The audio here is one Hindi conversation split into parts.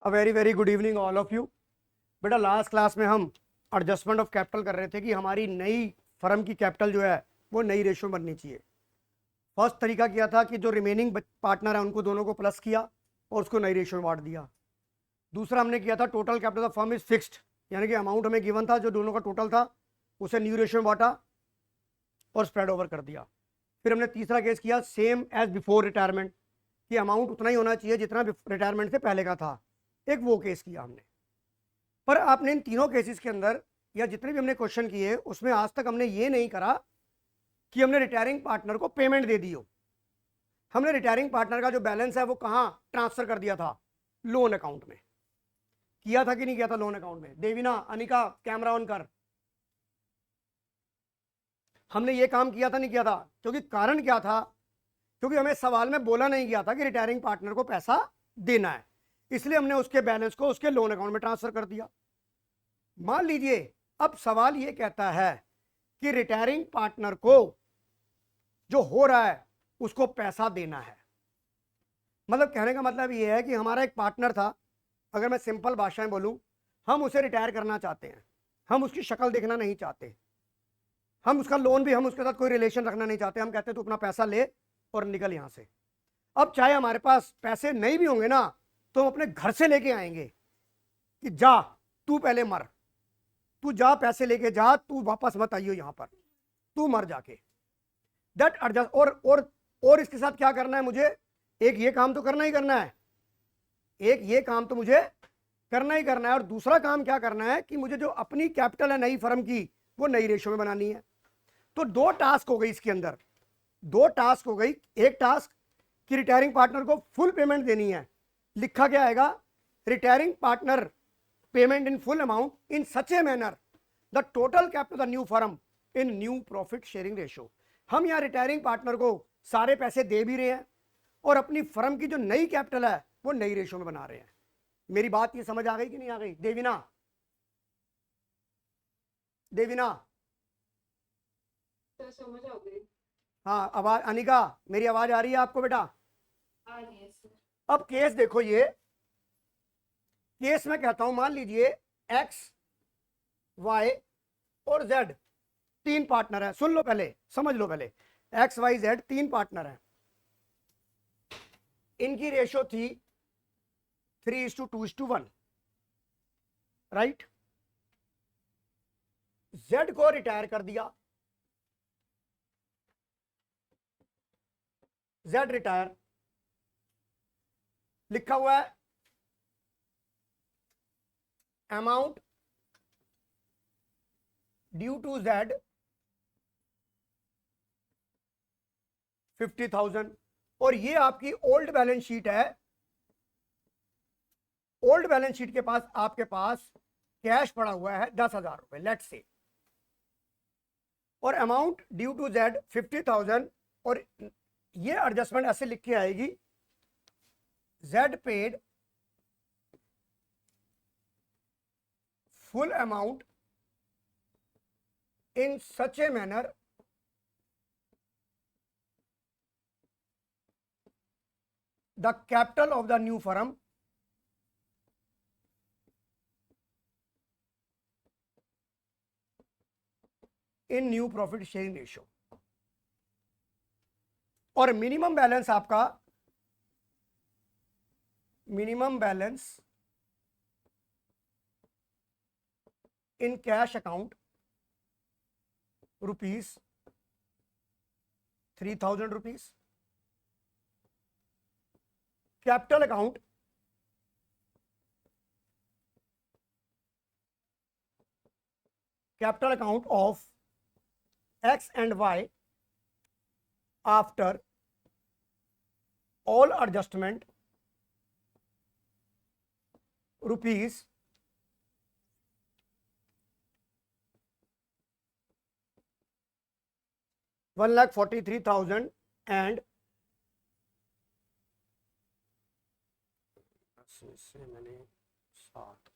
A very very good evening all of you. बेटा लास्ट क्लास में हम एडजस्टमेंट ऑफ कैपिटल कर रहे थे कि हमारी नई फर्म की कैपिटल जो है वो नई रेशियो में बननी चाहिए। फर्स्ट तरीका किया था कि जो रिमेनिंग पार्टनर है उनको दोनों को प्लस किया और उसको नई रेशियो में बांट दिया। दूसरा हमने किया था total capital of firm is fixed, यानी कि अमाउंट हमें गिवन था जो दोनों का टोटल था उसे न्यू रेशियो में बांटा और स्प्रेड ओवर कर दिया। फिर हमने तीसरा केस किया सेम एज बिफोर रिटायरमेंट कि अमाउंट उतना ही होना चाहिए जितना रिटायरमेंट से पहले का था। एक वो केस किया हमने। पर आपने इन तीनों केसेस के अंदर या जितने भी हमने क्वेश्चन किए उसमें आज तक हमने ये नहीं करा कि हमने रिटायरिंग पार्टनर को पेमेंट दे दी हो। हमने रिटायरिंग पार्टनर का जो बैलेंस है वो कहाँ ट्रांसफर कर दिया था? लोन अकाउंट में। किया था कि नहीं किया था लोन अकाउंट में? देवीना, अनिका, कैमरा ऑन कर। हमने ये काम किया था नहीं किया था? क्योंकि कारण क्या था? क्योंकि हमें सवाल में बोला नहीं गया था कि रिटायरिंग पार्टनर को पैसा देना है, इसलिए हमने उसके बैलेंस को उसके लोन अकाउंट में ट्रांसफर कर दिया। मान लीजिए अब सवाल ये कहता है कि रिटायरिंग पार्टनर को जो हो रहा है उसको पैसा देना है। मतलब कहने का मतलब ये है कि हमारा एक पार्टनर था, अगर मैं सिंपल भाषा में बोलूं, हम उसे रिटायर करना चाहते हैं, हम उसकी शक्ल देखना नहीं चाहते, हम उसका लोन भी, हम उसके साथ कोई रिलेशन रखना नहीं चाहते, हम कहते हैं तू अपना पैसा ले और निकल यहां से। अब चाहे हमारे पास पैसे नहीं भी होंगे ना तो हम अपने घर से लेके आएंगे कि जा तू पहले मर, तू जा पैसे लेके जा, तू वापस मत आइयो यहां पर, तू मर जाके। That adjust. और इसके साथ क्या करना है मुझे? एक ये काम तो करना ही करना है, एक ये काम तो मुझे करना ही करना है, और दूसरा काम क्या करना है कि मुझे जो अपनी कैपिटल है नई फर्म की वो नई रेशियो में बनानी है। तो दो टास्क हो गई इसके अंदर, दो टास्क हो गई। एक टास्क कि रिटायरिंग पार्टनर को फुल पेमेंट देनी है। लिखा क्या आएगा? Retiring partner payment in full amount in such a manner the total capital the new firm in new profit sharing ratio. हम यहां रिटायरिंग पार्टनर को सारे पैसे दे भी रहे हैं और अपनी फर्म की जो नई कैपिटल है वो नई रेशियो में बना रहे हैं। मेरी बात ये समझ आ गई कि नहीं आ गई? देवीना, देवीना। तो समझ आ गई। हाँ आवाज, अनिका मेरी आवाज आ रही है आपको बेटा? आ रही है सर। अब केस देखो, ये केस में कहता हूं मान लीजिए एक्स, वाई और जेड तीन पार्टनर है। सुन लो पहले, समझ लो पहले। एक्स वाई जेड तीन पार्टनर है, इनकी रेशो थी 3:2:1, राइट। जेड को रिटायर कर दिया, जेड रिटायर, लिखा हुआ है अमाउंट ड्यू टू जेड 50,000। और ये आपकी ओल्ड बैलेंस शीट है। ओल्ड बैलेंस शीट के पास आपके पास कैश पड़ा हुआ है 10,000 रुपए, लेट्स से, और अमाउंट ड्यू टू जेड 50,000। और ये एडजस्टमेंट ऐसे लिख के आएगी, Z paid full amount in such a manner the capital of the new firm in new profit sharing ratio। और मिनिमम बैलेंस आपका, minimum balance in cash account ₹3,000, capital account of X and Y after all adjustment rupees 1,43,000 and से मैंने 7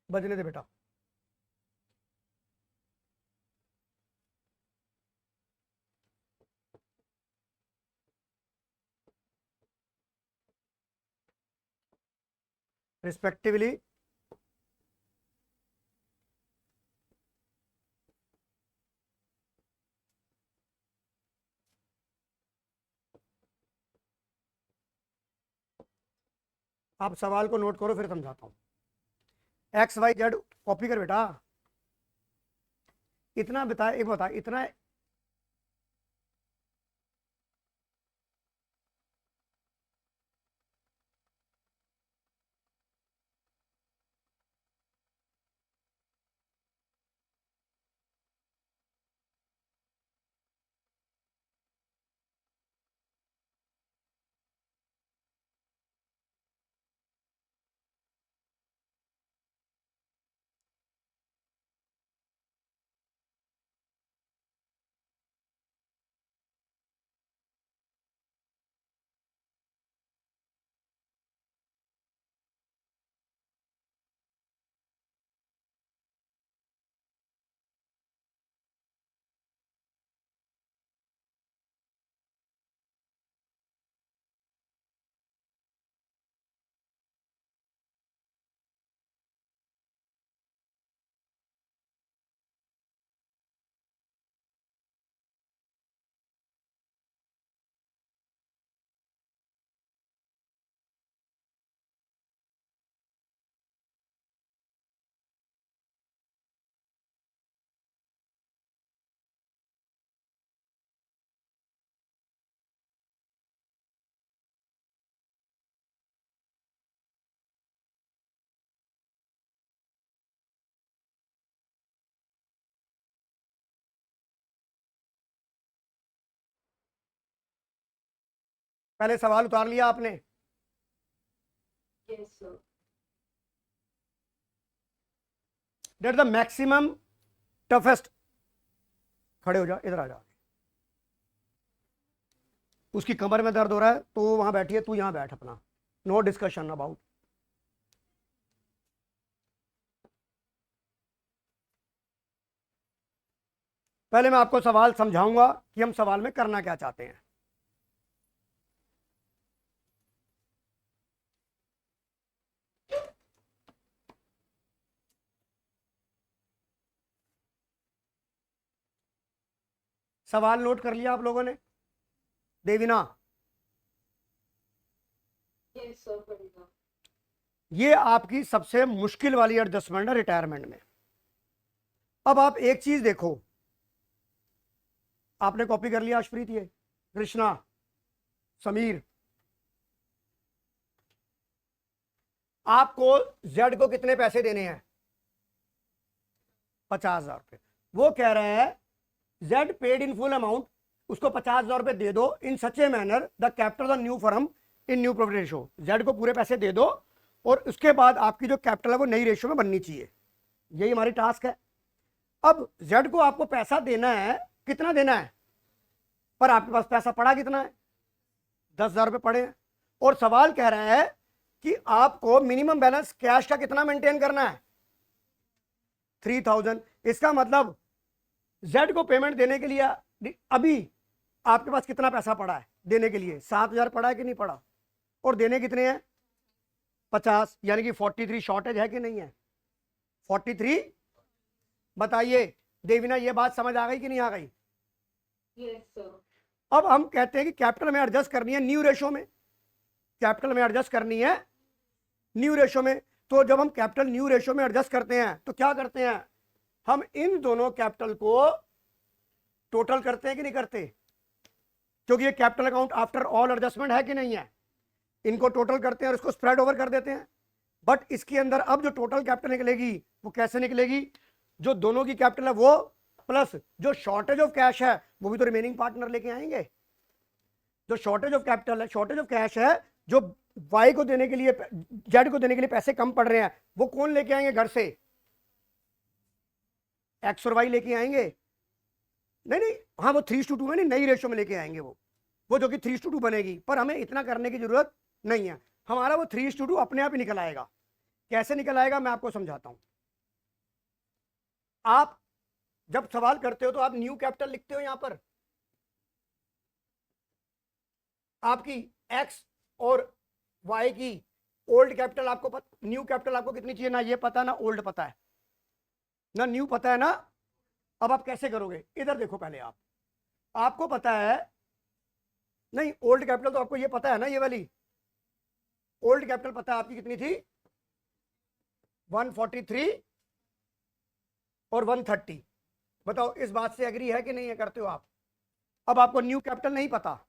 बजने दे बेटा। रिस्पेक्टिवली आप सवाल को नोट करो, फिर समझाता हूं। एक्स वाई जेड कॉपी कर बेटा। इतना बता, एक बता, इतना पहले सवाल उतार लिया आपने। Yes, sir. That the maximum toughest, खड़े हो जा, इधर आ जा। उसकी कमर में दर्द हो रहा है तो वहां बैठी है, तू यहां बैठ अपना, नो डिस्कशन अबाउट। पहले मैं आपको सवाल समझाऊंगा कि हम सवाल में करना क्या चाहते हैं। सवाल नोट कर लिया आप लोगों ने? देवीना, Yes, sir, पढ़ेगा। ये आपकी सबसे मुश्किल वाली एडजस्टमेंट है रिटायरमेंट में। अब आप एक चीज देखो, आपने कॉपी कर लिया अशप्रीत, ये कृष्णा, समीर, आपको जेड को कितने पैसे देने हैं? 50,000 रुपए। वो कह रहे हैं Z paid in full amount, उसको 50,000 रुपए दे दो in such a manner the capital of new firm in new profit ratio. Z को पूरे पैसे दे दो और उसके बाद आपकी जो कैपिटल है वो नई रेशो में बननी चाहिए। यही हमारी टास्क है। अब जेड को आपको पैसा देना है, कितना देना है? पर आपके पास पैसा पड़ा कितना है? 10,000 रुपए पड़े हैं। और सवाल कह रहा है कि आपको मिनिमम बैलेंस कैश का कितना मेंटेन करना है? 3,000। इसका मतलब जेड को पेमेंट देने के लिए अभी आपके पास कितना पैसा पड़ा है देने के लिए? 7,000 पड़ा है कि नहीं पड़ा? और देने कितने हैं? 50, यानी कि 43 शॉर्टेज है कि नहीं है? 43। बताइए देवीना, ये बात समझ आ गई कि नहीं आ गई? Yes, sir. अब हम कहते हैं कि कैपिटल में एडजस्ट करनी है न्यू रेशो में, कैपिटल में एडजस्ट करनी है न्यू रेशो में। तो जब हम कैपिटल न्यू रेशो में एडजस्ट करते हैं तो क्या करते हैं? हम इन दोनों कैपिटल को टोटल करते हैं कि नहीं करते? क्योंकि ये capital account after all adjustment है कि नहीं है? इनको टोटल करते हैं और इसको स्प्रेड ओवर कर देते हैं। बट इसके अंदर अब जो टोटल कैपिटल निकलेगी वो कैसे निकलेगी? जो दोनों की कैपिटल है वो प्लस जो शॉर्टेज ऑफ कैश है वो भी तो रिमेनिंग पार्टनर लेके आएंगे। जो शॉर्टेज ऑफ कैपिटल है, शॉर्टेज ऑफ कैश है, जो वाई को देने के लिए, जेड को देने के लिए पैसे कम पड़ रहे हैं, वो कौन लेके आएंगे घर से? एक्स और वाई लेके आएंगे। नहीं नहीं, हाँ वो 3:2 में नहीं, नई रेशो में लेके आएंगे वो जो कि 3:2 बनेगी। पर हमें इतना करने की जरूरत नहीं है, हमारा वो 3:2 अपने आप ही निकल आएगा। कैसे निकल आएगा मैं आपको समझाता हूं। आप जब सवाल करते हो तो आप न्यू कैपिटल लिखते हो, यहां पर आपकी एक्स और वाई की ओल्ड कैपिटल आपको न्यू कैपिटल आपको कितनी चाहिए, ना ये पता है ना ओल्ड पता है ना न्यू पता है ना। अब आप कैसे करोगे, इधर देखो पहले आपको पता है, नहीं ओल्ड कैपिटल तो आपको ये पता है ना, ये वाली ओल्ड कैपिटल पता है आपकी कितनी थी, 143 और 130। बताओ इस बात से एग्री है कि नहीं है, करते हो आप। अब आपको न्यू कैपिटल नहीं पता,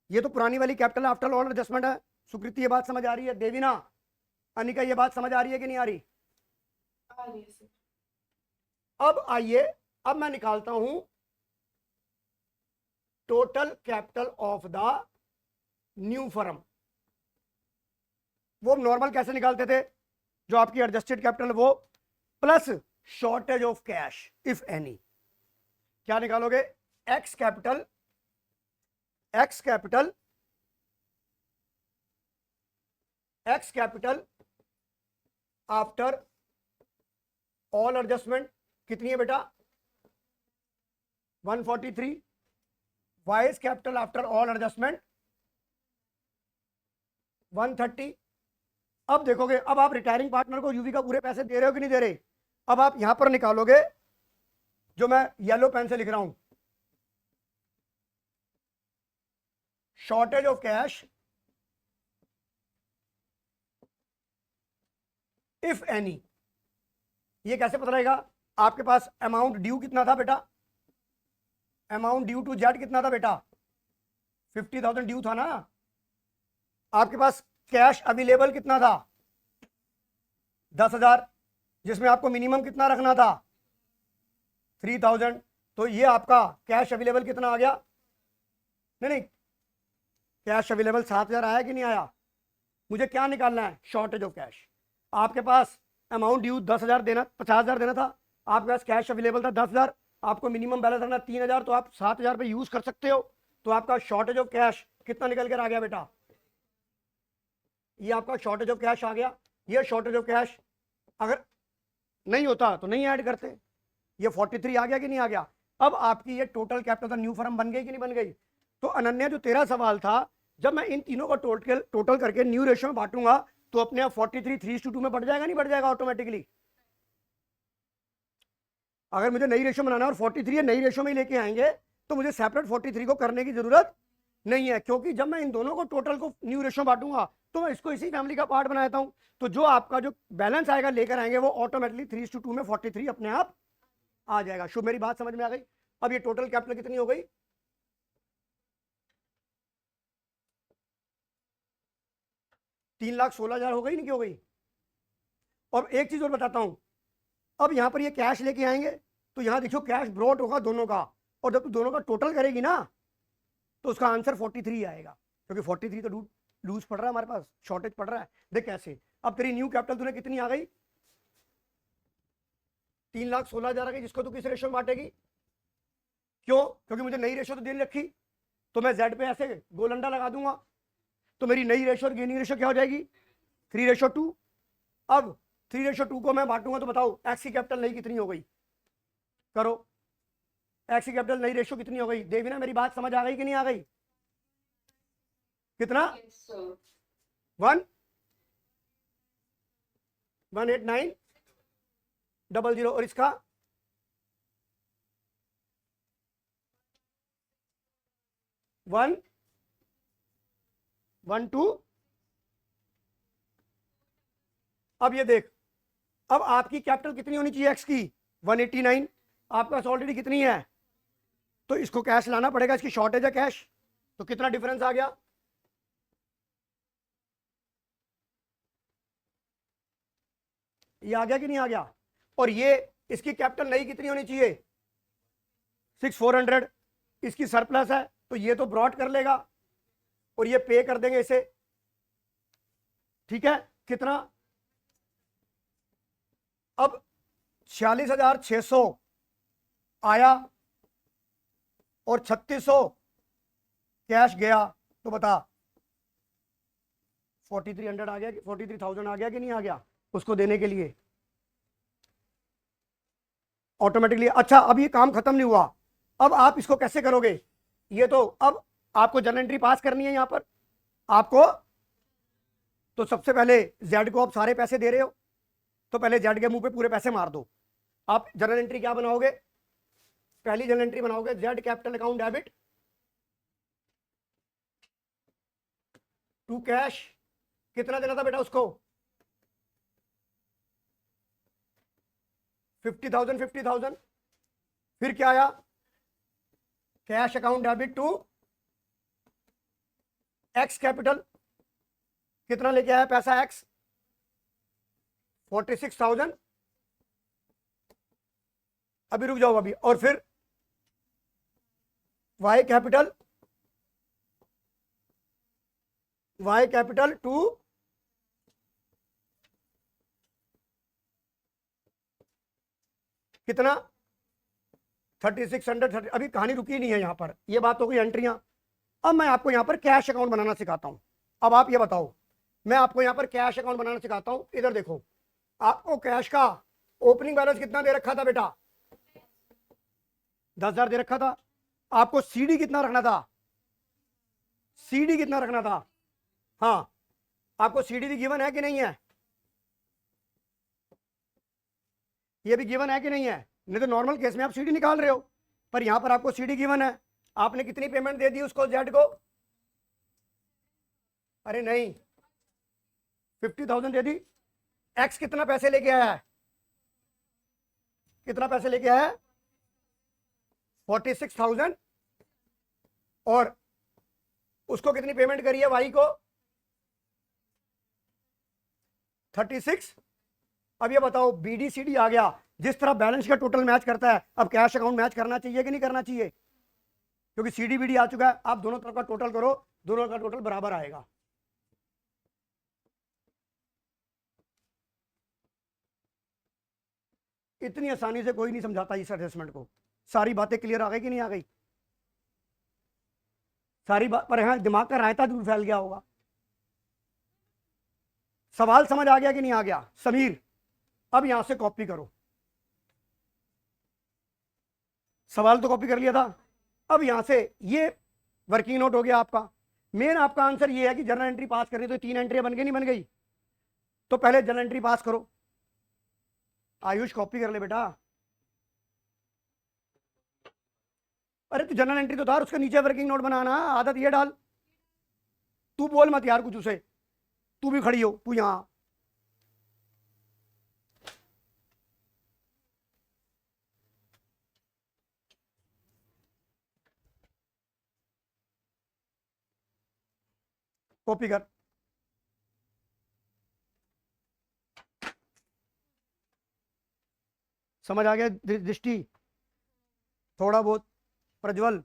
ये तो पुरानी वाली कैपिटल आफ्टर ऑल एडजस्टमेंट है। सुकृति ये बात समझ आ रही है, देवीना अनिका ये बात समझ आ रही है कि नहीं आ रही। आ रही है सर। अब आइए, अब मैं निकालता हूं total capital of the new firm. वो नॉर्मल कैसे निकालते थे, जो आपकी एडजस्टेड कैपिटल वो plus shortage of cash if any. क्या निकालोगे, x capital after all adjustment कितनी है बेटा, 143। Wise capital after all adjustment 130। अब देखोगे, अब आप रिटायरिंग पार्टनर को यूवी का पूरे पैसे दे रहे हो कि नहीं दे रहे। अब आप यहां पर निकालोगे, जो मैं येलो पेन से लिख रहा हूं, shortage of cash if any. ये कैसे पता रहेगा, आपके पास अमाउंट ड्यू कितना था बेटा, अमाउंट ड्यू टू जेड कितना था बेटा, 50,000 ड्यू था ना। आपके पास कैश अवेलेबल कितना था, 10,000, जिसमें आपको मिनिमम कितना रखना था, 3,000। तो ये आपका कैश अवेलेबल कितना आ गया, नहीं कैश अवेलेबल 7,000 आया कि नहीं आया। मुझे क्या निकालना है, शॉर्टेज ऑफ कैश। आपके पास अमाउंट ड्यू 10,000 देना, 50,000 देना था, आपके पास कैश अवेलेबल था 10,000, आपको मिनिमम बैलेंस रखना 3,000, तो आप 7,000 पे यूज कर सकते हो। तो आपका शॉर्टेज ऑफ कैश कितना निकल कर आ गया बेटा, ये आपका शॉर्टेज ऑफ कैश आ गया। ये शॉर्टेज ऑफ कैश अगर नहीं होता तो नहीं ऐड करते। ये 43 आ गया कि नहीं आ गया। अब आपकी ये टोटल कैपिटल न्यू फर्म बन गई कि नहीं बन गई। तो अनन्या जो तेरा सवाल था, जब मैं इन तीनों का टोटल करके न्यू रेशियो में बांटूंगा तो अपने आप 43 3:2 में बढ़ जाएगा, नहीं बढ़ जाएगा ऑटोमेटिकली। अगर मुझे नई रेशियो बनाना है और 43 नई रेशियो में ही लेके आएंगे तो मुझे सेपरेट 43 को करने की जरूरत नहीं है, क्योंकि जब मैं इन दोनों को टोटल को न्यू रेशियो में बांटूंगा तो मैं इसको इसी फैमिली का पार्ट बनाता हूं। तो जो आपका जो बैलेंस आएगा लेकर आएंगे वो ऑटोमेटिकली 3:2 में 43 अपने आप आ जाएगा। शुभ, मेरी बात समझ में आ गई। अब ये टोटल कैपिटल कितनी हो गई, 3,16,000 हो गई, नहीं हो गई। और एक चीज और बताता हूं, अब यहां पर ये कैश लेके आएंगे तो यहां देखो कैश ब्रॉट होगा दोनों का, और जब तू दोनों का टोटल करेगी ना तो उसका आंसर 43 आएगा, क्योंकि 43 तो लूज पड़ रहा है हमारे पास, शॉर्टेज पड़ रहा है। देख कैसे, अब तेरी न्यू कैपिटल तूने कितनी आ गई, 3,16,000 आ गई, जिसको तू किस रेशियो में बांटेगी। क्यों, क्योंकि मुझे नई रेशियो तो दे रखी, तो मैं जेड पे ऐसे गोलंडा लगा दूंगा, तो मेरी नई रेशियो और गेनिंग रेशियो क्या हो जाएगी, 3:2। अब 3:2 को मैं बांटूंगा तो बताओ एक्स की कैपिटल नई कितनी हो गई, करो। एक्स की कैपिटल नई रेशियो कितनी हो गई, देवीना मेरी बात समझ आ गई कि नहीं आ गई। कितना, Yes, sir. 1,189,000, और इसका 1,1,2। अब ये देख, अब आपकी कैपिटल कितनी होनी चाहिए एक्स की, 189, आपके पास ऑलरेडी कितनी है, तो इसको कैश लाना पड़ेगा, इसकी शॉर्टेज है कैश, तो कितना डिफरेंस आ गया, ये आ गया कि नहीं आ गया। और ये इसकी कैपिटल नई कितनी होनी चाहिए, 6,400, इसकी सरप्लस है तो ये तो ब्रॉड कर लेगा और ये पे कर देंगे इसे, ठीक है। कितना, अब 46,600 आया और 3,600 कैश गया, तो बता 4,300 आ गया, 43,000 आ गया कि नहीं आ गया उसको देने के लिए ऑटोमेटिकली। अच्छा, अब ये काम खत्म नहीं हुआ, अब आप इसको कैसे करोगे, ये तो अब आपको जर्नल एंट्री पास करनी है, यहां पर आपको तो सबसे पहले जेड को आप सारे पैसे दे रहे हो, तो पहले जेड के मुंह पे पूरे पैसे मार दो। आप जर्नल एंट्री क्या बनाओगे? पहली जर्नल एंट्री बनाओगे Z capital account debit to cash. कितना देना था बेटा उसको? 50,000 50,000। फिर क्या आया? Cash account debit to X capital. कितना लेके आया पैसा एक्स? 46,000। अभी रुक जाओ अभी। और फिर वाई कैपिटल टू कितना? 3600। अभी कहानी रुकी नहीं है यहां पर, ये बात हो गई एंट्रियां। अब मैं आपको यहां पर कैश अकाउंट बनाना सिखाता हूं। अब आप ये बताओ, मैं आपको यहां पर कैश अकाउंट बनाना सिखाता हूं। इधर देखो, आपको कैश का ओपनिंग बैलेंस कितना दे रखा था बेटा? 10,000 दे रखा था। आपको सीडी कितना रखना था? सीडी कितना रखना था? हाँ, आपको सीडी भी गिवन है कि नहीं है? ये भी गिवन है कि नहीं है? नहीं तो नॉर्मल केस में आप सीडी निकाल रहे हो, पर यहां पर आपको सीडी गिवन है। आपने कितनी पेमेंट दे दी उसको, जेड को? अरे नहीं, 50,000 दे दी। एक्स कितना पैसे लेके आया है? कितना पैसे लेके आया है? 46,000। और उसको कितनी पेमेंट करी है वाई को? 36। अब ये बताओ, बीडीसीडी आ गया, जिस तरह बैलेंस का टोटल मैच करता है, अब कैश अकाउंट मैच करना चाहिए कि नहीं करना चाहिए? क्योंकि सीडी बीडी आ चुका है। आप दोनों तरफ का टोटल करो, दोनों का टोटल बराबर आएगा। इतनी आसानी से कोई नहीं समझाता इस असेसमेंट को। सारी बातें क्लियर आ गई कि नहीं आ गई? सारी बात पर यहां दिमाग का रायता दूर फैल गया होगा। सवाल समझ आ गया कि नहीं आ गया? समीर, अब यहां से कॉपी करो। सवाल तो कॉपी कर लिया था। अब यहां से ये वर्किंग नोट हो गया आपका। मेन आपका आंसर ये है कि जर्नल एंट्री पास करनी, तो 3 एंट्री बन गई नहीं बन गई? तो पहले जर्नल एंट्री पास करो। आयुष कॉपी कर ले बेटा। अरे तू जर्नल एंट्री तो था, उसके नीचे वर्किंग नोट बनाना, आदत ये डाल। तू बोल मत यार कुछ उसे, तू भी खड़ी हो, तू यहां। कॉपी कर। समझ आ गया दृष्टि? थोड़ा बहुत प्रज्वल?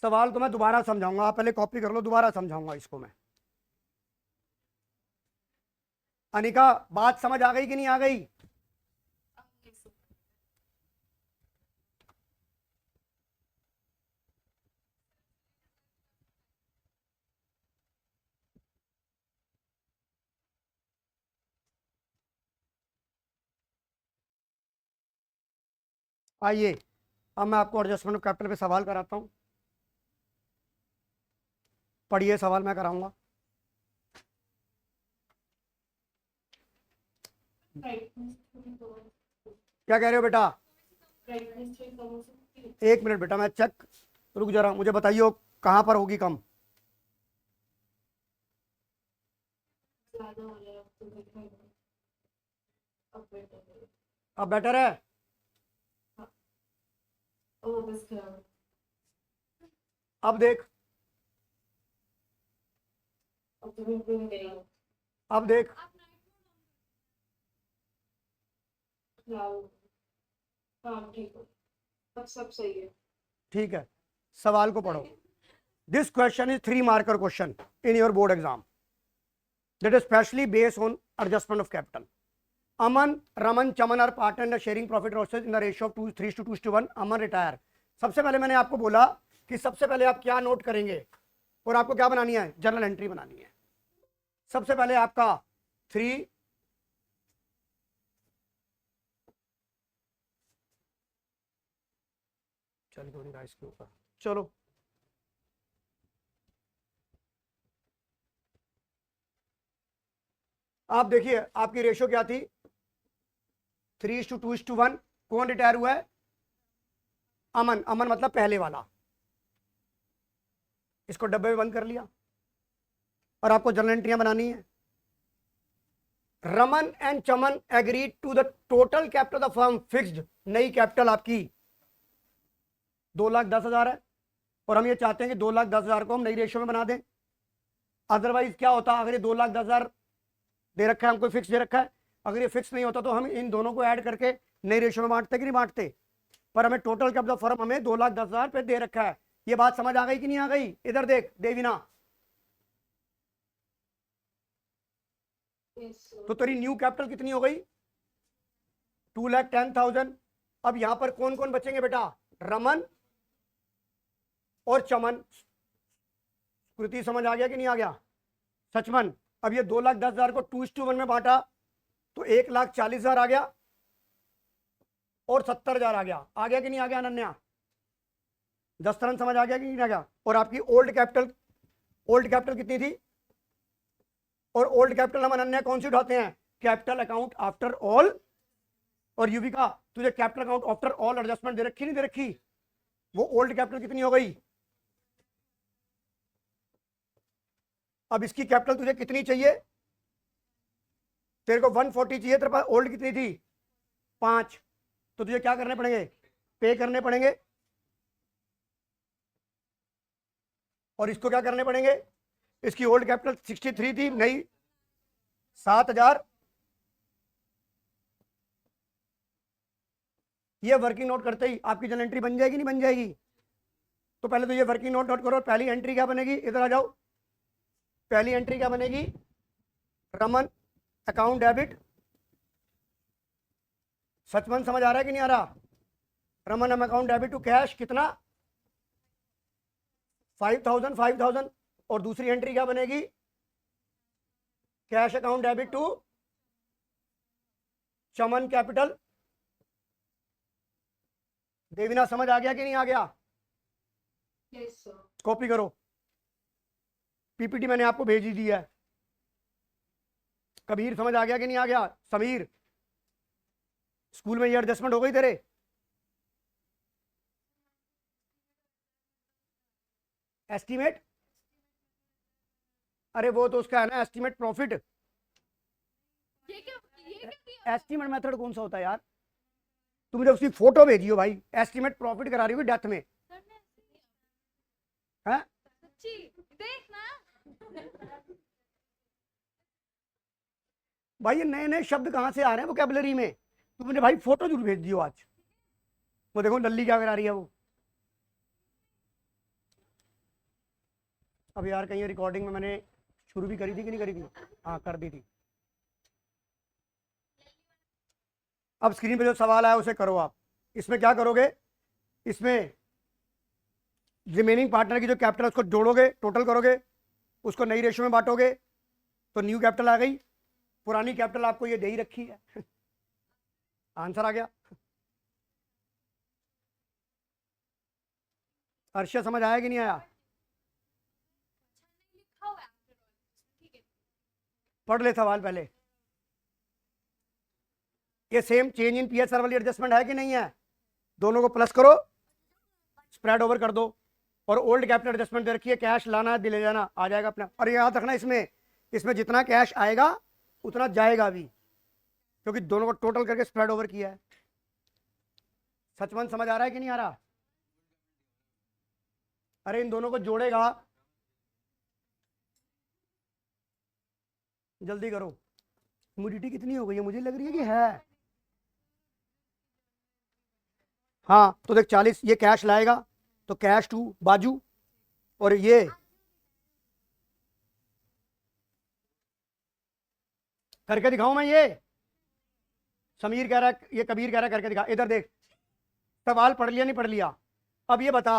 सवाल तो मैं दोबारा समझाऊंगा, आप पहले कॉपी कर लो, दोबारा समझाऊंगा इसको मैं। अनिका, बात समझ आ गई कि नहीं आ गई? आइए, अब मैं आपको एडजस्टमेंट ऑफ कैपिटल पे सवाल कराता हूं। पढ़िए, सवाल मैं कराऊंगा। क्या कह रहे हो बेटा? एक मिनट बेटा, मैं चेक, रुक जरा, मुझे बताइए कहां पर होगी कम? अब बेटर है? अब देख, अब देख। हाँ ठीक है, अब सब सही है। ठीक है, सवाल को पढ़ो। This question is 3 marker question in your board exam, that is specially based on adjustment of capital. Aman, Raman, Chaman are partner sharing profit losses in the ratio of 3:1. Aman retire. सबसे पहले मैंने आपको बोला कि सबसे पहले आप क्या नोट करेंगे और आपको क्या बनानी है? जर्नल एंट्री बनानी है। सबसे पहले आपका 3 चलो इसके ऊपर चलो आप देखिए आपकी रेशो क्या थी, 3:2:1। कौन रिटायर हुआ है? अमन। अमन मतलब पहले वाला। इसको डब्बे में बंद कर लिया और आपको जर्नल एंट्रियां बनानी है। Raman and Chaman agreed to the total capital of firm fixed. नई कैपिटल आपकी 2,10,000 है और हम ये चाहते हैं कि 2,10,000 को हम नई रेशियो में बना दें। अदरवाइज क्या होता, अगर ये 2,10,000 दे रखा है, हमको फिक्स दे रखा है, अगर ये फिक्स नहीं होता तो हम इन दोनों को ऐड करके नई रेशियो में बांटते कि नहीं बांटते। पर हमें टोटल कैपिटल फर्म हमें 2,10,000 पे दे रखा है। ये बात समझ आ गई कि नहीं आ गई? इधर देख देवीना, Yes, sir. तो तेरी न्यू कैपिटल कितनी हो गई? 2,10,000। अब यहां पर कौन कौन बचेंगे बेटा? रमन और चमन। कृति समझ आ गया कि नहीं आ गया? सचमन। अब ये 2,10,000 को 2:1 में बांटा तो 1,40,000 आ गया और 70,000 आ गया। आ गया कि नहीं आ गया अनन्या? 10 तरह समझ आ गया कि नहीं आ गया? और आपकी ओल्ड कैपिटल कितनी थी? और ओल्ड कैपिटल हम अनन्या कौन सी उठाते हैं? Capital account after all. और युविका तुझे capital account after all adjustment दे रखी नहीं दे रखी? वो ओल्ड कैपिटल कितनी हो गई? अब इसकी कैपिटल तुझे कितनी चाहिए? तेरे को 140 चाहिए, तेरे पास ओल्ड कितनी थी? 5। तो तुझे क्या करने पड़ेंगे? पे करने पड़ेंगे। और इसको क्या करने पड़ेंगे? इसकी ओल्ड कैपिटल 63 थी, नई 7,000। ये वर्किंग नोट करते ही आपकी जर्नल एंट्री बन जाएगी नहीं बन जाएगी? तो पहले तो ये वर्किंग नोट करो। पहली एंट्री क्या बनेगी? इधर आ जाओ। पहली एंट्री क्या बनेगी? Raman account debit. सचमन समझ आ रहा है कि नहीं आ रहा? Raman account debit to cash कितना? 5,000। और दूसरी एंट्री क्या बनेगी? Cash account debit to Chaman capital. Devina समझ आ गया कि नहीं आ गया? Yes, sir. कॉपी करो, पीपीटी मैंने आपको भेज ही दी है। कबीर समझ आ गया कि नहीं आ गया? समीर स्कूल में ये एडजस्टमेंट हो गई तेरे? एस्टीमेट? अरे वो तो उसका है ना एस्टीमेट प्रॉफिट। एस्टीमेट मेथड कौन सा होता है यार? तुम मुझे उसकी फोटो भेजियो भाई। एस्टीमेट प्रॉफिट करा रही हो डेथ में है? भाई ये नए नए शब्द कहाँ से आ रहे हैं वोकैबुलरी में? तुम मुझे भाई फोटो जरूर भेज दियो आज। वो देखो लल्ली क्या करा रही है वो। अब यार कहीं रिकॉर्डिंग में मैंने शुरू भी करी थी कि नहीं करी थी? हाँ कर दी थी। अब स्क्रीन पे जो सवाल आया उसे करो आप। इसमें क्या करोगे? इसमें रिमेनिंग पार्टनर की जो कैपिटल उसको जोड़ोगे, टोटल करोगे, उसको नई रेशियो में बांटोगे तो न्यू कैपिटल आ गई। पुरानी कैपिटल आपको ये दे ही रखी है। आंसर आ गया। अर्षा समझ आया कि नहीं आया? पढ़ ले सवाल पहले। ये सेम चेंज इन पीएसआर वाली एडजस्टमेंट है कि नहीं है? दोनों को प्लस करो, स्प्रेड ओवर कर दो। और ओल्ड कैपिटल एडजस्टमेंट दे रखी है, कैश लाना है दिले जाना आ जाएगा अपना। और याद रखना इसमें जितना कैश आएगा उतना जाएगा भी, क्योंकि दोनों को टोटल करके स्प्रेड ओवर किया है। सचमन समझ आ रहा है कि नहीं आ रहा? अरे इन दोनों को जोड़ेगा, जल्दी करो। ह्यूमिडिटी कितनी हो गई है? मुझे लग रही है कि है। हाँ तो देख 40 ये कैश लाएगा तो कैश टू बाजू। और ये करके दिखाऊं मैं? ये समीर कह रहा है, ये कबीर कह रहा है करके दिखा। इधर देख, सवाल पढ़ लिया नहीं पढ़ लिया? अब ये बता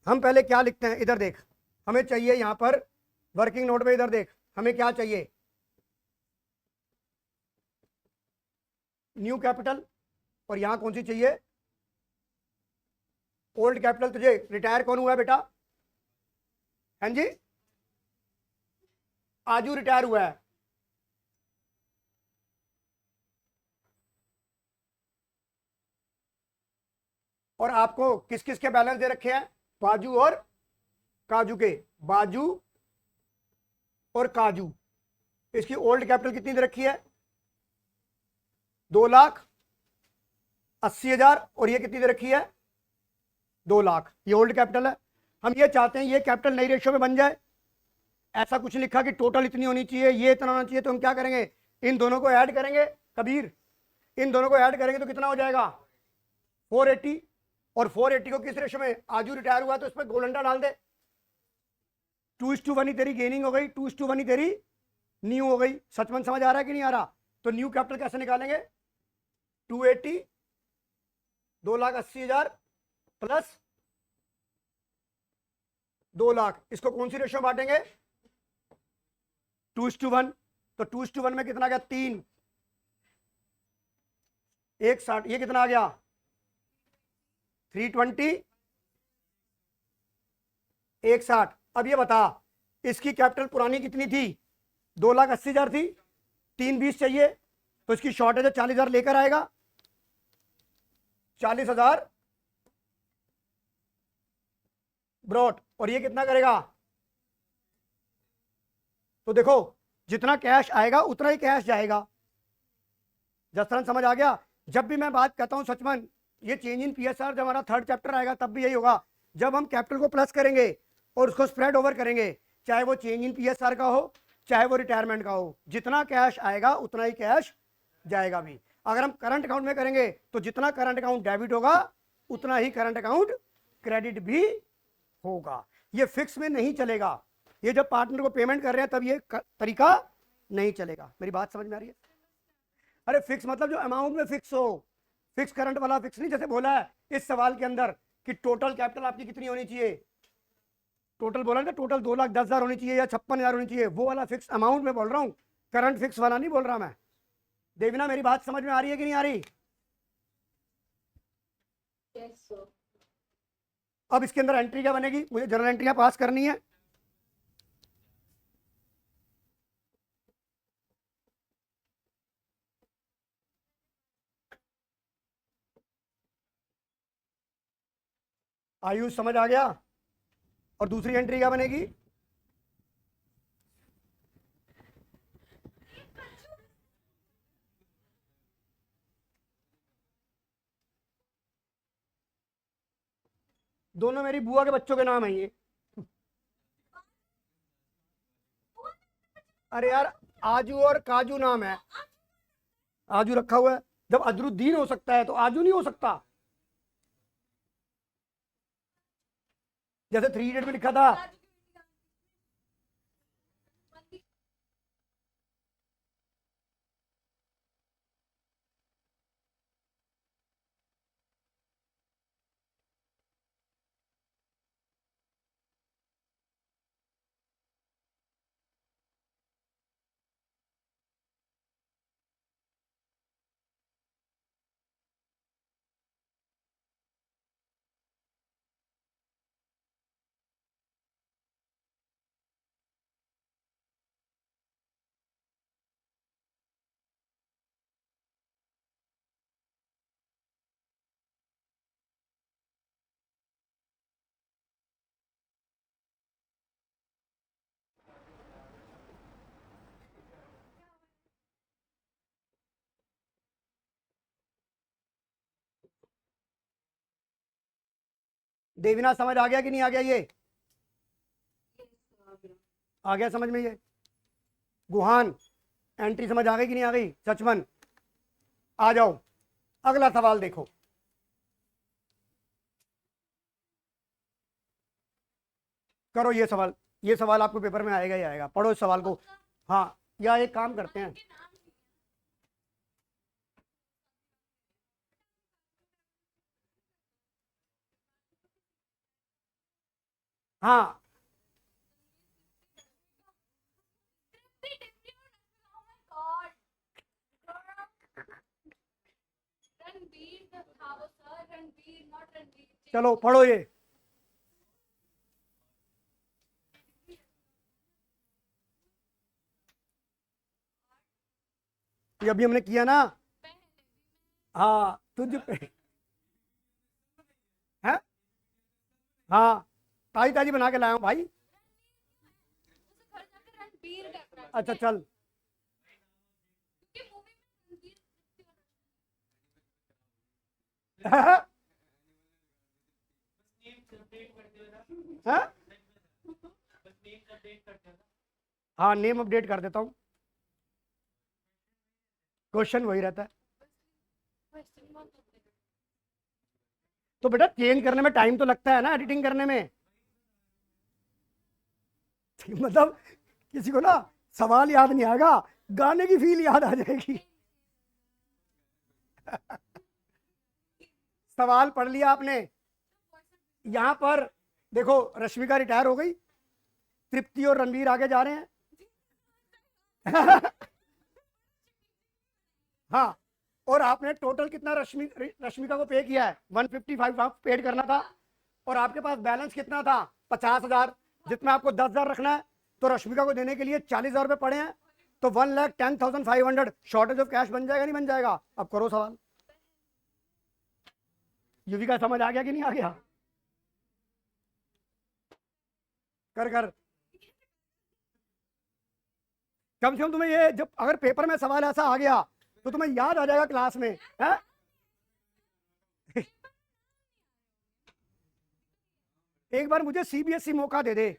हम पहले क्या लिखते हैं? इधर देख, हमें चाहिए यहां पर वर्किंग नोट में, इधर देख हमें क्या चाहिए? New capital. और यहां कौन सी चाहिए? Old capital. तुझे रिटायर कौन हुआ है बेटा? हाँ जी, आजू रिटायर हुआ है। और आपको किस किस के बैलेंस दे रखे हैं, बाजू और काजू के, बाजू और काजू। इसकी ओल्ड कैपिटल कितनी दे रखी है, 2,80,000, और ये कितनी दे रखी है, 2 लाख। ये ओल्ड कैपिटल है। हम ये चाहते हैं ये कैपिटल नई रेशियो में बन जाए। ऐसा कुछ लिखा कि टोटल इतनी होनी चाहिए, ये इतना होना चाहिए, तो हम क्या करेंगे, इन दोनों को ऐड करेंगे। कबीर, इन दोनों को ऐड करेंगे तो कितना हो जाएगा, 480। और 480 को किस रेशियो में, आजू रिटायर हुआ तो इस पर गोलंडा डाल दे। 2:1 ही तेरी गेनिंग हो गई, 2:1 ही तेरी न्यू हो गई। सचमन समझ आ रहा है कि नहीं आ रहा। तो न्यू कैपिटल कैसे निकालेंगे, 280, 2,80,000 प्लस 2 लाख। इसको कौन सी रेशियो बांटेंगे, 2:1। तो 2:1 में कितना आ गया, 3, 160। ये कितना आ गया, 320, 160। अब ये बता, इसकी कैपिटल पुरानी कितनी थी, 2,80,000 थी, 320 चाहिए, तो इसकी शॉर्टेज है 40,000 लेकर आएगा, 40,000 ब्रॉट। और ये कितना करेगा, तो देखो जितना कैश आएगा उतना ही कैश जाएगा। जसरन समझ आ गया। जब भी मैं बात कहता हूं सचमन, ये चेंज इन पीएसआर जब हमारा थर्ड चैप्टर आएगा तब भी यही होगा। जब हम कैपिटल को प्लस करेंगे और उसको स्प्रेड ओवर करेंगे, चाहे वो चेंज इन पीएसआर का हो चाहे वो रिटायरमेंट का हो, जितना कैश आएगा उतना ही कैश जाएगा भी। अगर हम करंट अकाउंट में करेंगे तो जितना करंट अकाउंट डेबिट होगा उतना ही करंट अकाउंट क्रेडिट भी होगा। ये फिक्स में नहीं चलेगा। ये जब पार्टनर को पेमेंट कर रहे हैं तब ये तरीका नहीं चलेगा। मेरी बात समझ में आ रही है। अरे फिक्स मतलब जो अमाउंट में फिक्स हो, फिक्स करंट वाला फिक्स नहीं। जैसे बोला है इस सवाल के अंदर कि टोटल कैपिटल आपकी कितनी होनी चाहिए, टोटल बोला ना, टोटल 2,10,000 होनी चाहिए या 56,000 होनी चाहिए, वो वाला फिक्स अमाउंट में बोल रहा हूं, करंट फिक्स वाला नहीं बोल रहा मैं। देविना मेरी बात समझ में आ रही है कि नहीं आ रही। Yes, sir. अब इसके अंदर एंट्री क्या बनेगी, मुझे जर्नल एंट्रियां पास करनी है। आयुष समझ आ गया। और दूसरी एंट्री क्या बनेगी, दोनों मेरी बुआ के बच्चों के नाम है ये। अरे यार आजू और काजू नाम है, आजू रखा हुआ है। जब अजरुद्दीन हो सकता है तो आजू नहीं हो सकता। जैसे 3 इडियट में लिखा था, देविना समझ आ गया कि नहीं आ गया, ये आ गया समझ में। ये गुहान एंट्री समझ आ गई कि नहीं आ गई, सचमन आ जाओ। अगला सवाल देखो, करो ये सवाल। ये सवाल आपको पेपर में आएगा ही आएगा, पढ़ो इस सवाल को। हाँ, या एक काम करते हैं, हाँ चलो पढ़ो ये। ये अभी हमने किया ना। हाँ तुझ पे हाँ ताजी ताजी बना के लाया हूँ भाई। उसे घर जाकर रणबीर कहता है अच्छा चल। क्योंकि मूवी में रणबीर हाँ? हाँ नेम अपडेट कर देता हूँ, क्वेश्चन वही रहता है। क्वेश्चन मार्क होते हैं। तो बेटा चेंज करने में टाइम तो लगता है ना, एडिटिंग करने में। मतलब किसी को ना सवाल याद नहीं आएगा, गाने की फील याद आ जाएगी। सवाल पढ़ लिया आपने। यहां पर देखो रश्मिका रिटायर हो गई, तृप्ति और रणवीर आगे जा रहे हैं। हाँ और आपने टोटल कितना रश्मिका को पे किया है? 155 पेड करना था और आपके पास बैलेंस कितना था? 50,000, जिसमें आपको 10,000 रखना है। तो रश्मिका को देने के लिए 40,000 रुपए पड़े हैं, तो 1,10,500 शॉर्टेज ऑफ कैश बन जाएगा नहीं बन जाएगा? अब करो सवाल। युविका समझ आ गया कि नहीं आ गया? कर कर कम से कम तुम्हें ये, जब अगर पेपर में सवाल ऐसा आ गया तो तुम्हें याद आ जाएगा क्लास में, है? एक बार मुझे सीबीएसई मौका दे दे।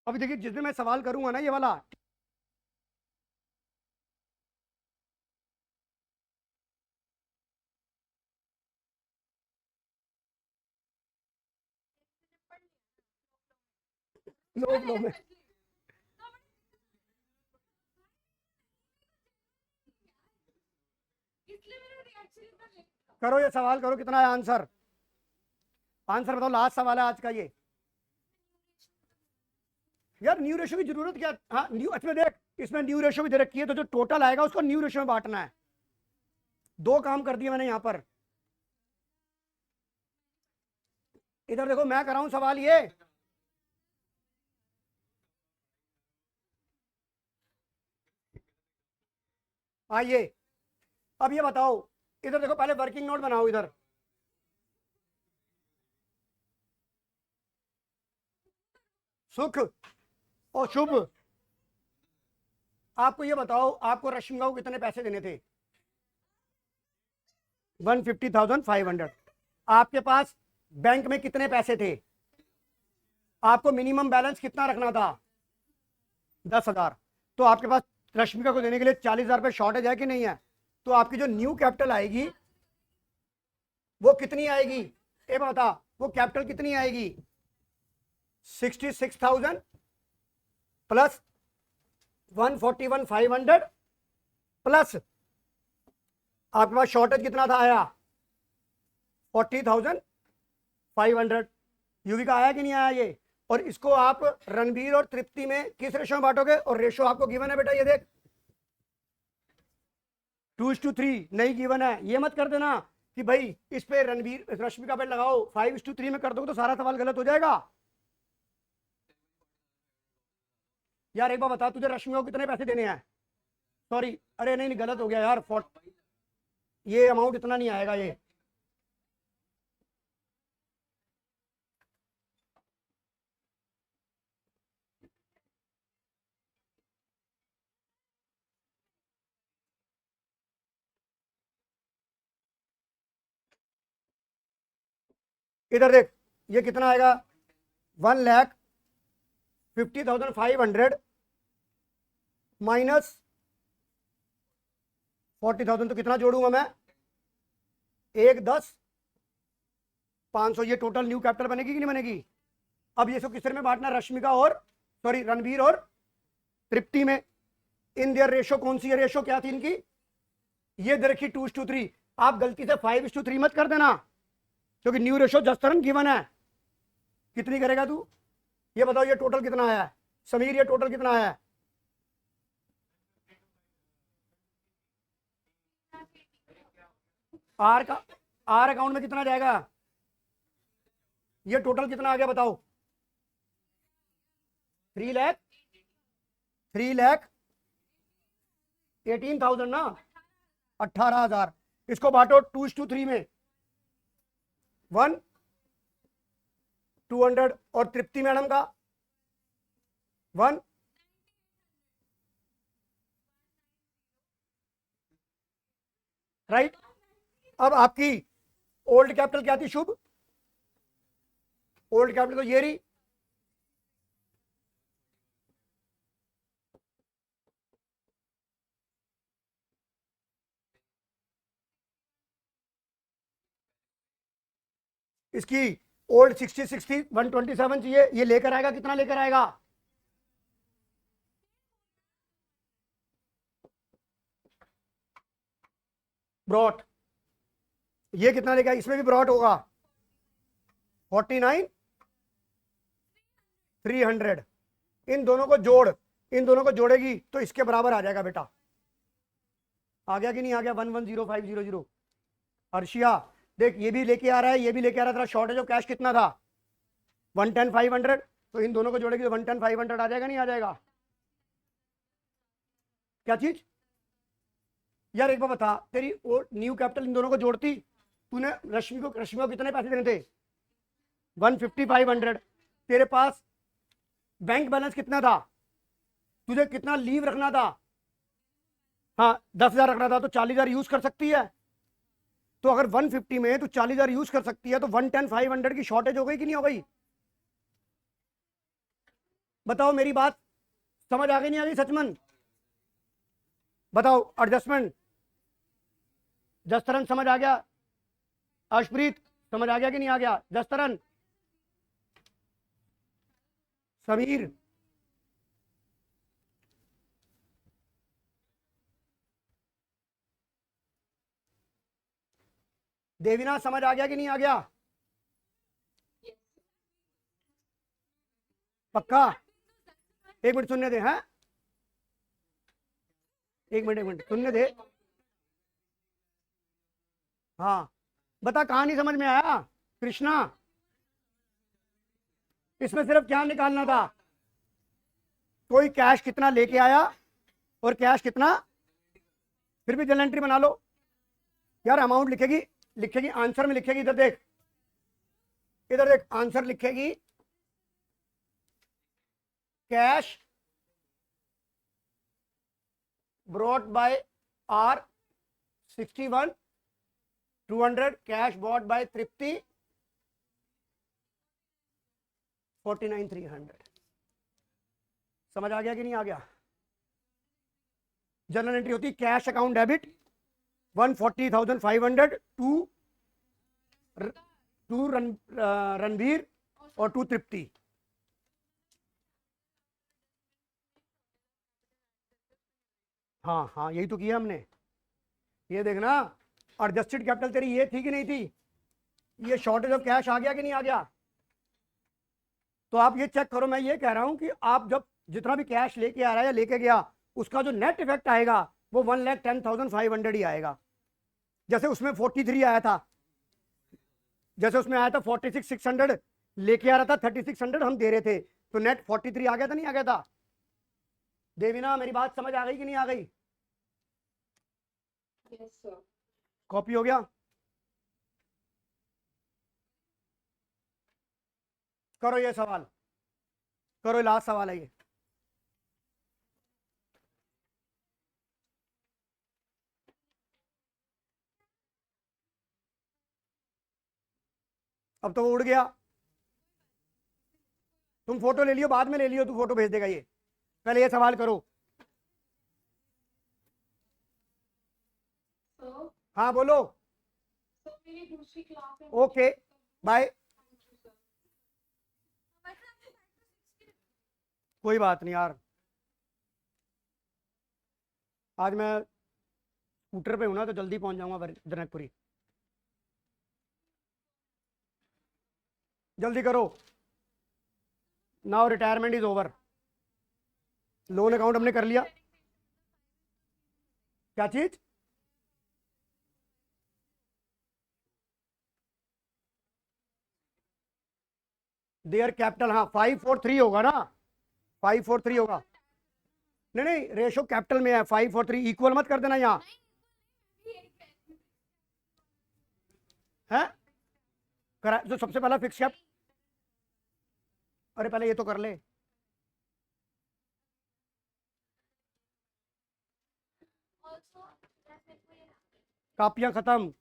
अभी देखिए जिस दिन मैं सवाल करूंगा ना ये वाला, लो लो में इसलिए मेरा रिएक्शन इतना लेट था। करो, ये सवाल करो, कितना है आंसर? आंसर बताओ, लास्ट सवाल है आज का ये। यार न्यू रेशो की जरूरत क्या? हाँ न्यू, अच्छा देख इसमें न्यू रेशो भी दे रखी है, तो जो टोटल आएगा उसको न्यू रेशो में बांटना है। दो काम कर दिए मैंने यहां पर। इधर देखो मैं कर रहा हूं सवाल ये, आइए अब ये बताओ, इधर देखो पहले वर्किंग नोट बनाओ इधर। सुख और शुभ, आपको ये बताओ आपको रश्मिका को कितने पैसे देने थे? 150,500। आपके पास बैंक में कितने पैसे थे? आपको मिनिमम बैलेंस कितना रखना था? 10,000। तो आपके पास रश्मिका को देने के लिए 40,000 रुपये शॉर्टेज है कि नहीं है? तो आपकी जो न्यू कैपिटल आएगी वो कितनी आएगी? ये बता, वो कैपिटल कितनी आएगी? 66,000 प्लस 141,500 प्लस आपके पास शॉर्टेज कितना था आया? 40,500। यूवी का आया कि नहीं आया ये? और इसको आप रणबीर और तृप्ति में किस रेशो में बांटोगे? और रेशो आपको गिवन है बेटा, ये देख 2:3 नहीं गिवन है। ये मत कर देना कि भाई इस पे रणबीर रश्मिका पे लगाओ, 5:3 में कर दोगे तो सारा सवाल गलत हो जाएगा। यार एक बार बता, तुझे रश्मिका को कितने पैसे देने हैं? सॉरी, अरे नहीं गलत हो गया यार, ये अमाउंट इतना नहीं आएगा ये। इधर देख ये कितना आएगा? 1,50,500 माइनस 40,000, तो कितना जोड़ूंगा मैं? 1,10,500। ये टोटल न्यू कैपिटल बनेगी कि नहीं बनेगी? अब ये सब किस में बांटना? रश्मिका और सॉरी रणबीर और तृप्ति में। इन देयर रेशो कौन सी है? रेशो क्या थी इनकी? ये देखिए 2:3। आप गलती से 5:3 मत कर देना, क्योंकि न्यू रेशो जस्टरन गिवन है। कितनी करेगा तू? ये बताओ ये टोटल कितना आया है? समीर ये टोटल कितना आया है? आर का आर अकाउंट में कितना जाएगा? ये टोटल कितना आ गया बताओ? 3,18,000 ना, 18,000। इसको बांटो 2:3 में, 1,200 और तृप्ति मैडम का 1, राइट। अब आपकी ओल्ड कैपिटल क्या थी शुभ? ओल्ड कैपिटल तो ये रही, इसकी ओल्ड 60 127 चाहिए। ये लेकर आएगा, कितना लेकर आएगा? ब्रॉट। ये कितना लेगा? इसमें भी ब्रॉट होगा 49,300। इन दोनों को जोड़, इन दोनों को जोड़ेगी तो इसके बराबर आ जाएगा बेटा। आ गया कि नहीं आ गया? 110,500। अर्शिया देख, ये भी लेके आ रहा है, ये भी लेके आ रहा था। शॉर्टेज ऑफ कैश कितना था? 110,500। तो इन दोनों को जोड़ेगी तो 110,500 आ जाएगा नहीं आ जाएगा? क्या चीज? यार एक बार बता, तेरी न्यू कैपिटल इन दोनों को जोड़ती, तूने रश्मि को कितने पैसे देने थे? 150,500। तेरे पास बैंक बैलेंस कितना था? तुझे कितना लीव रखना था? हाँ 10,000 रखना था, तो 40,000 यूज कर सकती है। तो अगर 150 में तो 40,000 यूज कर सकती है, तो 110,500 की शॉर्टेज हो गई कि नहीं हो गई? बताओ मेरी बात समझ आ गई नहीं आ गई? सचमन बताओ। एडजस्टमेंट जस्तरन समझ आ गया? अर्शप्रीत समझ आ गया कि नहीं आ गया? जस्तरन, समीर, देवीना समझ आ गया कि नहीं आ गया? पक्का? एक मिनट सुनने दे। हैं एक मिनट सुनने दे। हाँ बता, कहानी समझ में आया? कृष्णा इसमें सिर्फ क्या निकालना था, कोई कैश कितना लेके आया और कैश कितना, फिर भी जर्नल एंट्री बना लो यार। अमाउंट लिखेगी, लिखेगी आंसर में लिखेगी, इधर देख, इधर देख, आंसर लिखेगी cash brought by R 61 200, cash bought by Tripti 49 300। समझ आ गया कि नहीं आ गया? जनरल एंट्री होती cash account debit 140,500 to Ranbir और टू तृप्ति। हाँ हाँ, यही तो किया हमने। ये देखना, एडजस्टेड कैपिटल तेरी ये थी कि नहीं थी, ये शॉर्टेज ऑफ कैश आ गया कि नहीं आ गया? तो आप ये चेक करो, मैं ये कह रहा हूं कि आप जब जितना भी कैश लेके आ रहा है या लेके गया, उसका जो नेट इफेक्ट आएगा वो 1,10,500 ही आएगा। जैसे उसमें 43 आया था, जैसे उसमें आया था 46,600, लेके आ रहा था 3600, हम दे रहे थे, तो नेट 43 आ गया था नहीं आ गया था? देवीना मेरी बात समझ आ गई कि नहीं आ गई? Yes sir. कॉपी हो गया? करो ये सवाल, करो, लास्ट सवाल है ये। अब तो वो उड़ गया, तुम फोटो ले लियो, बाद में ले लियो, तू फोटो भेज देगा ये, पहले ये सवाल करो। सर हाँ बोलो। सर मेरी दूसरी क्लास है। Okay bye. Thank you sir. कोई बात नहीं यार, आज मैं स्कूटर पे हूं ना, तो जल्दी पहुंच जाऊंगा जनकपुरी। जल्दी करो, now retirement is over. Loan account हमने कर लिया। क्या चीज? देयर कैपिटल, हाँ 543 होगा ना, 543 होगा। नहीं नहीं, रेशो कैपिटल में है, 543, इक्वल मत कर देना यहाँ है। करा जो सबसे पहला फिक्स कैप, अरे पहले ये तो कर ले। कापियां खत्म।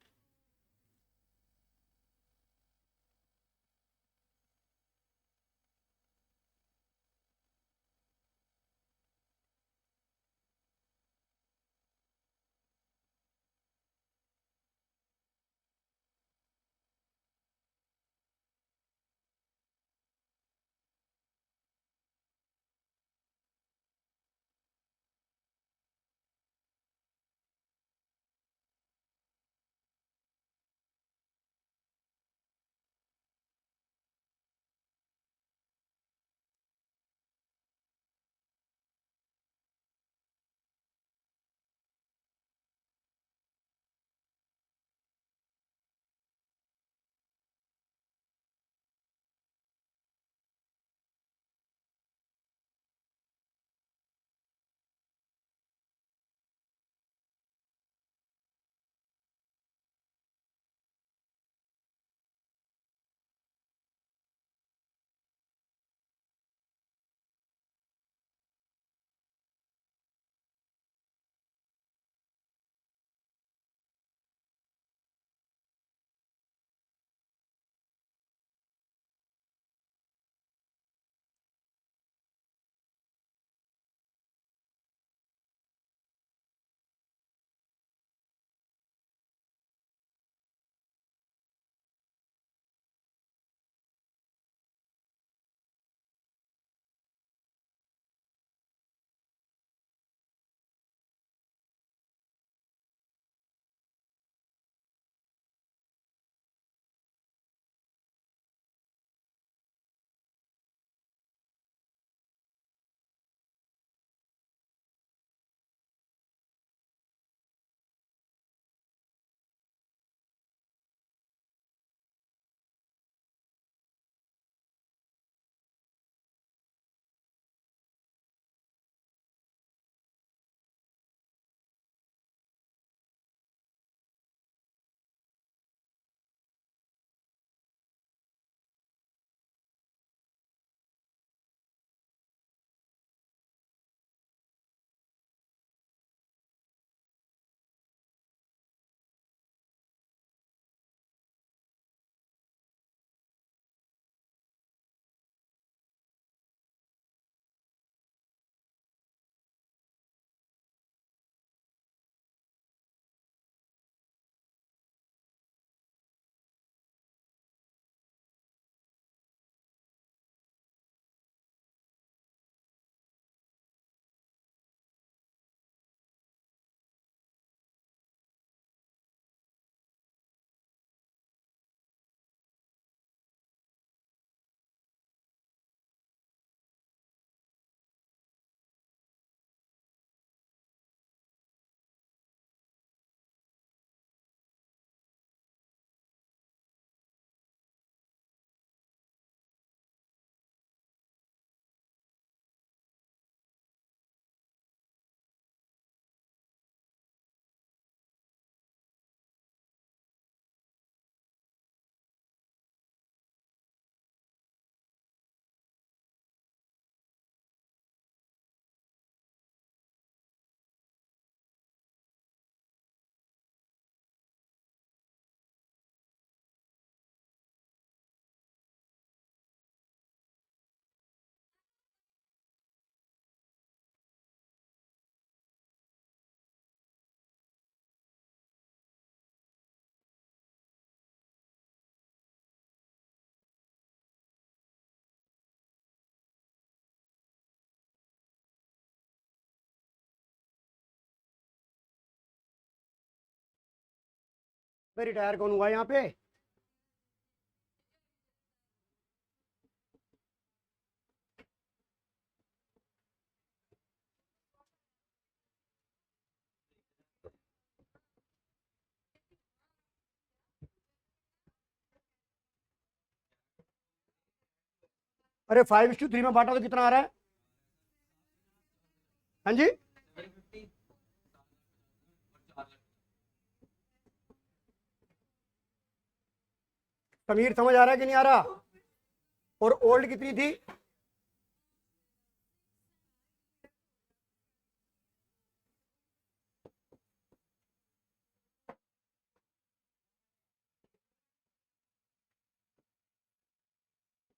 भाई रिटायर कौन हुआ यहाँ पे? अरे 5:3 में बांटा तो कितना आ रहा है? हाँ जी, समीर समझ आ रहा है कि नहीं आ रहा? और ओल्ड कितनी थी?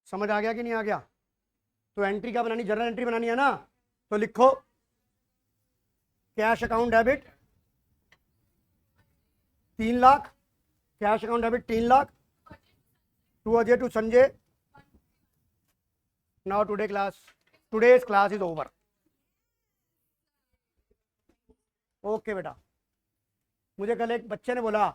समझ आ गया कि नहीं आ गया? तो एंट्री क्या बनानी, जर्नल एंट्री बनानी है ना? तो लिखो cash account debit 3 lakh, cash account debit 3 lakh, to Ajay to Sanjay. Now today's class is over. Okay बेटा, मुझे कल एक बच्चे ने बोला